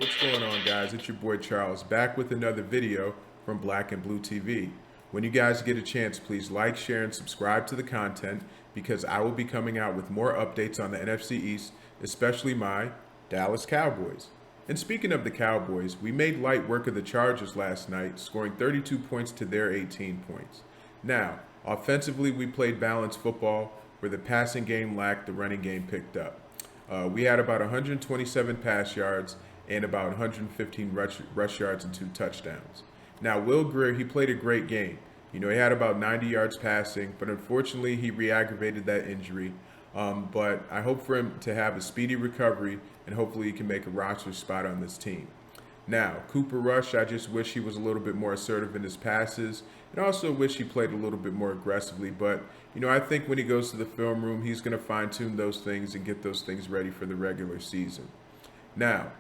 what's going on, guys? It's your boy Charles, back with another video from Black and Blue TV. When you guys get a chance, please like, share, and subscribe to the content because I will be coming out with more updates on the NFC East, especially my Dallas Cowboys. And speaking of the Cowboys, we made light work of the Chargers last night, scoring 32 points to their 18 points. Now, offensively, we played balanced football where the passing game lacked, the running game picked up. We had about 127 pass yards and about 115 rush yards and 2 touchdowns. Now, Will Greer, he played a great game. He had about 90 yards passing, but unfortunately he re-aggravated that injury. But I hope for him to have a speedy recovery, and hopefully he can make a roster spot on this team. Now, Cooper Rush, I just wish he was a little bit more assertive in his passes, and also wish he played a little bit more aggressively. But, I think when he goes to the film room, he's going to fine-tune those things and get those things ready for the regular season. Now,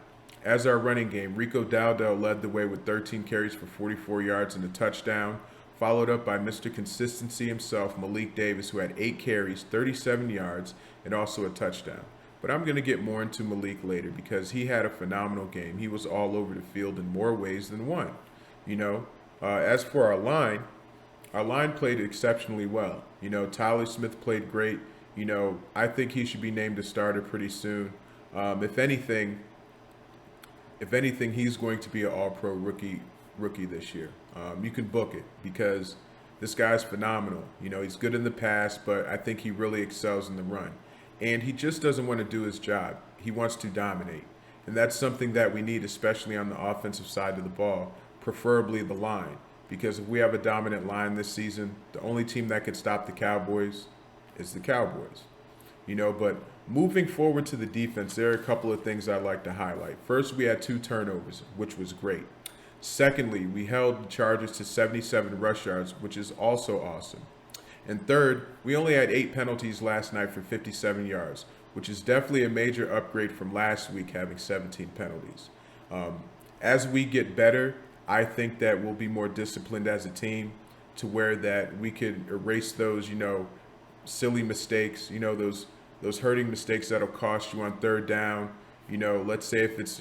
as our running game, Rico Dowdell led the way with 13 carries for 44 yards and a touchdown, followed up by Mr. Consistency himself, Malik Davis, who had 8 carries, 37 yards, and also a touchdown. But I'm going to get more into Malik later because he had a phenomenal game. He was all over the field in more ways than one. As for our line played exceptionally well. Tyler Smith played great. I think he should be named a starter pretty soon. If anything, he's going to be an all-pro rookie this year. You can book it because this guy's phenomenal. He's good in the pass, but I think he really excels in the run. And he just doesn't want to do his job. He wants to dominate. And that's something that we need, especially on the offensive side of the ball, preferably the line. Because if we have a dominant line this season, the only team that could stop the Cowboys is the Cowboys. But moving forward to the defense, there are a couple of things I'd like to highlight. First, we had 2 turnovers, which was great. Secondly, we held the Chargers to 77 rush yards, which is also awesome. And third, we only had 8 penalties last night for 57 yards, which is definitely a major upgrade from last week having 17 penalties. As we get better, I think that we'll be more disciplined as a team to where that we could erase those, silly mistakes, those hurting mistakes that'll cost you on third down. Let's say if it's,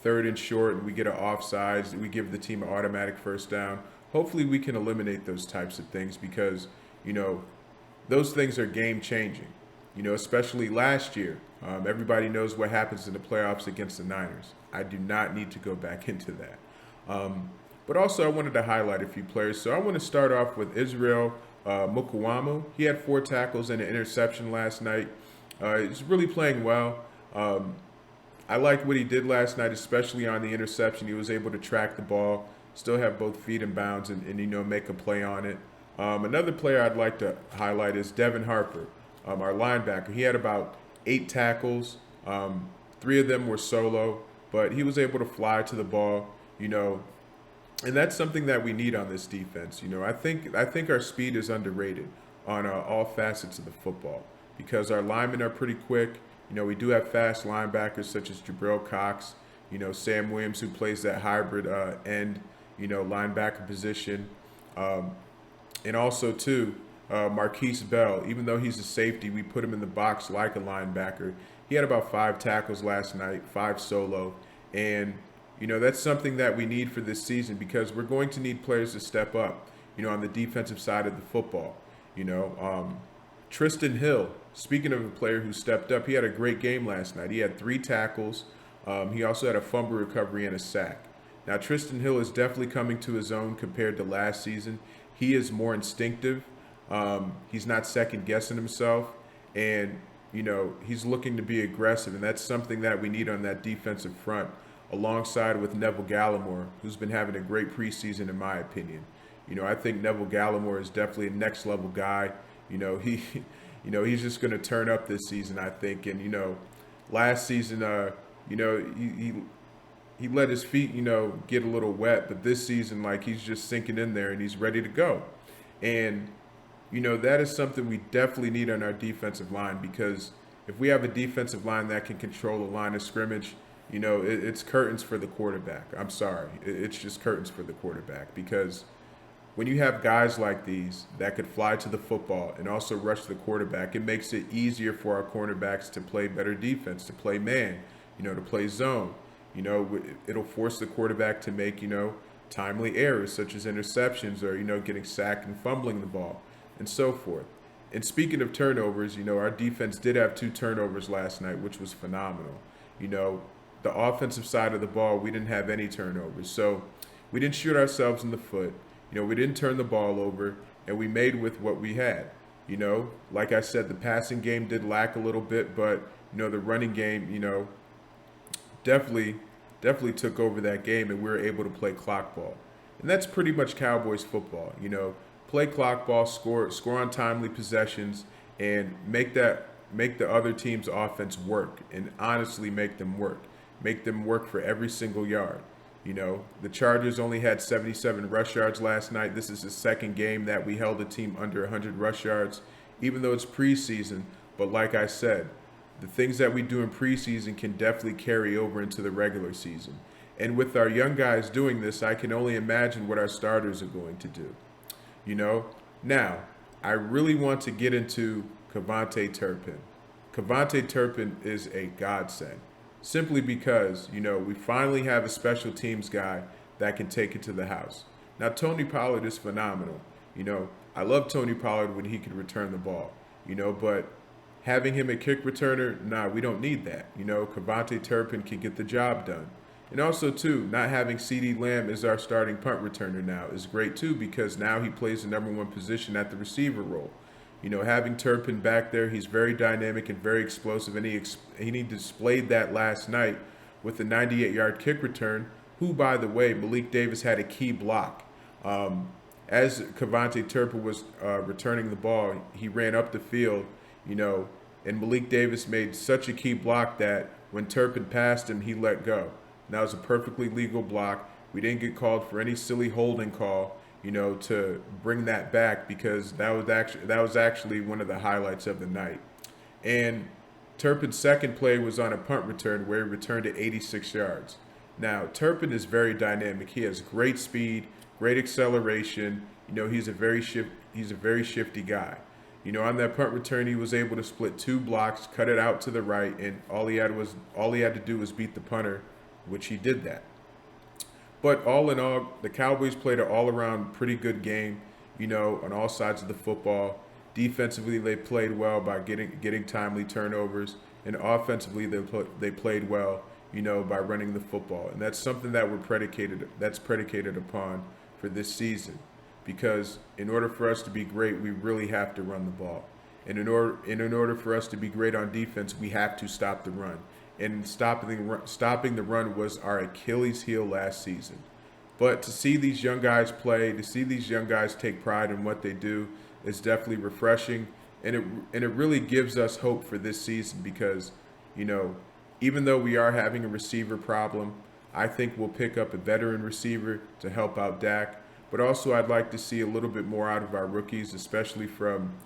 third and short and we get an offsides, we give the team an automatic first down. Hopefully we can eliminate those types of things because, those things are game changing, especially last year. Everybody knows what happens in the playoffs against the Niners. I do not need to go back into that. But also I wanted to highlight a few players. So I want to start off with Israel Mukuamu. He had 4 tackles and an interception last night. He's really playing well. I liked what he did last night, especially on the interception. He was able to track the ball, still have both feet in bounds, and make a play on it. Another player I'd like to highlight is Devin Harper, our linebacker. He had about 8 tackles. 3 of them were solo, but he was able to fly to the ball, and that's something that we need on this defense. I think our speed is underrated on all facets of the football because our linemen are pretty quick. We do have fast linebackers such as Jabril Cox, Sam Williams, who plays that hybrid end, linebacker position. And also, too, Marquise Bell, even though he's a safety, we put him in the box like a linebacker. He had about 5 tackles last night, 5 solo. And, that's something that we need for this season because we're going to need players to step up, on the defensive side of the football. Tristan Hill, speaking of a player who stepped up, he had a great game last night. He had 3 tackles. He also had a fumble recovery and a sack. Now, Tristan Hill is definitely coming to his own compared to last season. He is more instinctive. He's not second-guessing himself. And, he's looking to be aggressive. And that's something that we need on that defensive front, alongside with Neville Gallimore, who's been having a great preseason, in my opinion. I think Neville Gallimore is definitely a next-level guy. He's just going to turn up this season, I think. And, last season, he let his feet, get a little wet. But this season, he's just sinking in there and he's ready to go. And, that is something we definitely need on our defensive line because if we have a defensive line that can control the line of scrimmage, it's curtains for the quarterback. I'm sorry. It's just curtains for the quarterback because when you have guys like these that could fly to the football and also rush the quarterback, it makes it easier for our cornerbacks to play better defense, to play man, to play zone. It'll force the quarterback to make, timely errors such as interceptions or, getting sacked and fumbling the ball and so forth. And speaking of turnovers, our defense did have 2 turnovers last night, which was phenomenal. You know, the offensive side of the ball, we didn't have any turnovers. So we didn't shoot ourselves in the foot. We didn't turn the ball over, and we made with what we had. Like I said, the passing game did lack a little bit, but, the running game, definitely took over that game, and we were able to play clock ball. And that's pretty much Cowboys football. Play clock ball, score on timely possessions, and make the other team's offense work, and honestly make them work. Make them work for every single yard. The Chargers only had 77 rush yards last night. This is the second game that we held a team under 100 rush yards, even though it's preseason. But like I said, the things that we do in preseason can definitely carry over into the regular season. And with our young guys doing this, I can only imagine what our starters are going to do. Now, I really want to get into KaVontae Turpin. KaVontae Turpin is a godsend, simply because, we finally have a special teams guy that can take it to the house. Now, Tony Pollard is phenomenal. I love Tony Pollard when he can return the ball, but having him a kick returner, nah, we don't need that. KaVontae Turpin can get the job done. And also, too, not having CeeDee Lamb as our starting punt returner now is great, too, because now he plays the #1 position at the receiver role. Having Turpin back there, he's very dynamic and very explosive, and he displayed that last night with the 98-yard kick return, who, by the way, Malik Davis had a key block. As KaVontae Turpin was returning the ball, he ran up the field, and Malik Davis made such a key block that when Turpin passed him, he let go. And that was a perfectly legal block. We didn't get called for any silly holding call, to bring that back, because that was actually one of the highlights of the night. And Turpin's second play was on a punt return where he returned it 86 yards. Now, Turpin is very dynamic. He has great speed, great acceleration. He's a very shifty guy. On that punt return, he was able to split 2 blocks, cut it out to the right, and all he had to do was beat the punter, which he did that. But all in all, the Cowboys played an all-around pretty good game, on all sides of the football. Defensively, they played well by getting timely turnovers, and offensively, they played well, by running the football. And that's something that that's predicated upon for this season, because in order for us to be great, we really have to run the ball. And in order for us to be great on defense, we have to stop the run. And stopping the run was our Achilles heel last season. But to see these young guys play, to see these young guys take pride in what they do, is definitely refreshing, and it really gives us hope for this season, because, even though we are having a receiver problem, I think we'll pick up a veteran receiver to help out Dak. But also, I'd like to see a little bit more out of our rookies, especially from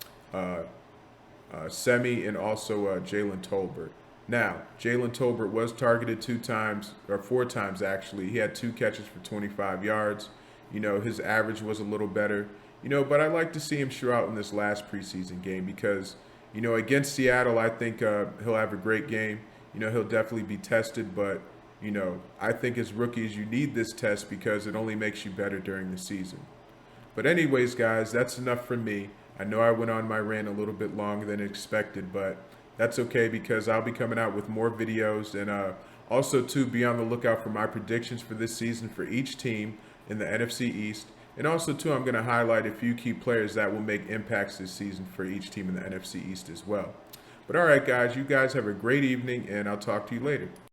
Semi and also Jalen Tolbert. Now, Jalen Tolbert was targeted 4 times actually. He had 2 catches for 25 yards. His average was a little better. But I'd like to see him show out in this last preseason game, because, against Seattle, I think he'll have a great game. He'll definitely be tested, but, I think as rookies, you need this test because it only makes you better during the season. But anyways, guys, that's enough from me. I know I went on my rant a little bit longer than expected, but that's okay, because I'll be coming out with more videos, and also, too, be on the lookout for my predictions for this season for each team in the NFC East. And also, too, I'm going to highlight a few key players that will make impacts this season for each team in the NFC East as well. But all right, guys, you guys have a great evening, and I'll talk to you later.